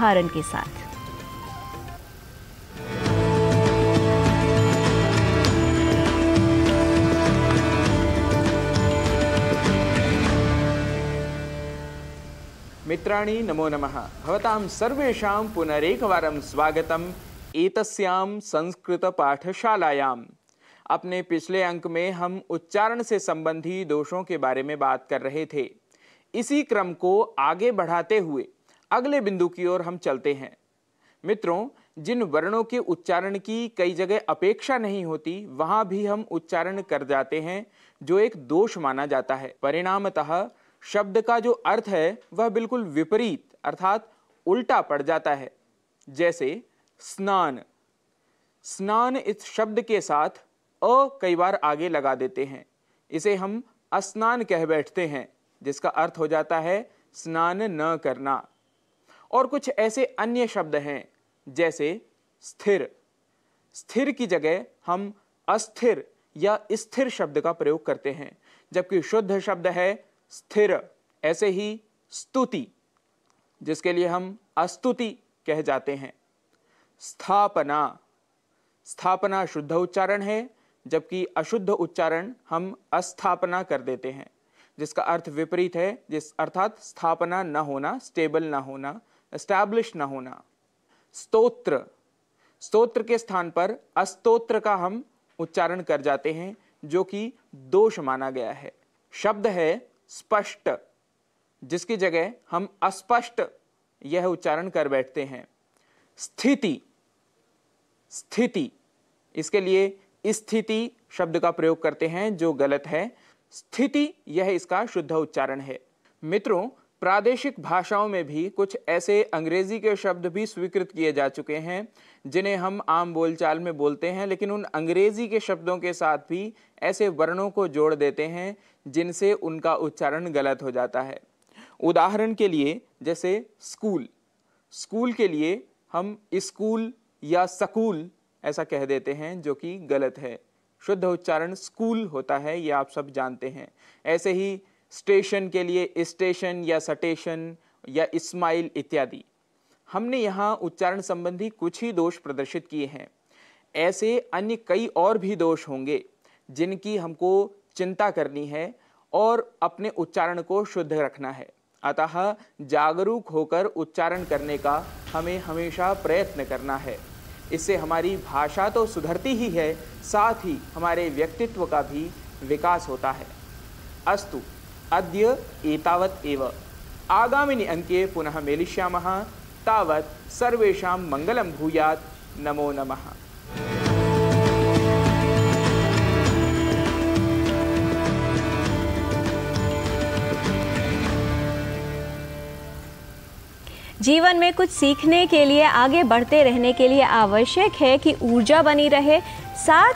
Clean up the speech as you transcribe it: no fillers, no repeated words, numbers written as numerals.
उदाहरण के साथ। मित्राणि नमो नमः। भवतां सर्वेषां पुनरेकवारं स्वागतम् एतस्यां संस्कृत पाठशालायां। अपने पिछले अंक में हम उच्चारण से संबंधी दोषों के बारे में बात कर रहे थे। इसी क्रम को आगे बढ़ाते हुए अगले बिंदु की ओर हम चलते हैं। मित्रों, जिन वर्णों के उच्चारण की कई जगह अपेक्षा नहीं होती, वहां भी हम उच्चारण कर जाते हैं, जो एक दोष माना जाता है। परिणामतः शब्द का जो अर्थ है वह बिल्कुल विपरीत अर्थात उल्टा पड़ जाता है। जैसे स्नान। स्नान इस शब्द के साथ अ कई बार आगे लगा देते हैं, इसे हम स्नान कह बैठते हैं, जिसका अर्थ हो जाता है स्नान न करना। और कुछ ऐसे अन्य शब्द हैं जैसे स्थिर। स्थिर की जगह हम अस्थिर या स्थिर शब्द का प्रयोग करते हैं, जबकि शुद्ध शब्द है स्थिर। ऐसे ही स्तुति, जिसके लिए हम अस्तुति कह जाते हैं। स्थापना। स्थापना शुद्ध उच्चारण है, जबकि अशुद्ध उच्चारण हम अस्थापना कर देते हैं, जिसका अर्थ विपरीत है, अर्थात स्थापना न होना, स्टेबल न होना, एस्टैब्लिश न होना। स्तोत्र। स्तोत्र के स्थान पर अस्तोत्र का हम उच्चारण कर जाते हैं, जो कि दोष माना गया है। शब्द है स्पष्ट, जिसकी जगह हम अस्पष्ट यह उच्चारण कर बैठते हैं। स्थिति। स्थिति, इसके लिए स्थिति शब्द का प्रयोग करते हैं, जो गलत है। स्थिति यह इसका शुद्ध उच्चारण है। मित्रों, प्रादेशिक भाषाओं में भी कुछ ऐसे अंग्रेजी के शब्द भी स्वीकृत किए जा चुके हैं, जिन्हें हम आम बोलचाल में बोलते हैं, लेकिन उन अंग्रेजी के शब्दों के साथ भी ऐसे वर्णों को जोड़ देते हैं जिनसे उनका उच्चारण गलत हो जाता है। उदाहरण के लिए जैसे स्कूल। स्कूल के लिए हम स्कूल या स्कूल ऐसा कह देते हैं, जो कि गलत है। शुद्ध उच्चारण स्कूल होता है, ये आप सब जानते हैं। ऐसे ही स्टेशन के लिए स्टेशन या सटेशन या इस्माइल इत्यादि। हमने यहाँ उच्चारण संबंधी कुछ ही दोष प्रदर्शित किए हैं। ऐसे अन्य कई और भी दोष होंगे जिनकी हमको चिंता करनी है और अपने उच्चारण को शुद्ध रखना है। अतः जागरूक होकर उच्चारण करने का हमें हमेशा प्रयत्न करना है। इससे हमारी भाषा तो सुधरती ही है, साथ ही हमारे व्यक्तित्व का भी विकास होता है। अस्तु, अद्य एतावत् एव। आगामिनि अंके पुनः मेलिष्यामः। तावत् सर्वेषां मंगलं भूयात्। नमो नमः। जीवन में कुछ सीखने के लिए, आगे बढ़ते रहने के लिए आवश्यक है कि ऊर्जा बनी रहे, साथ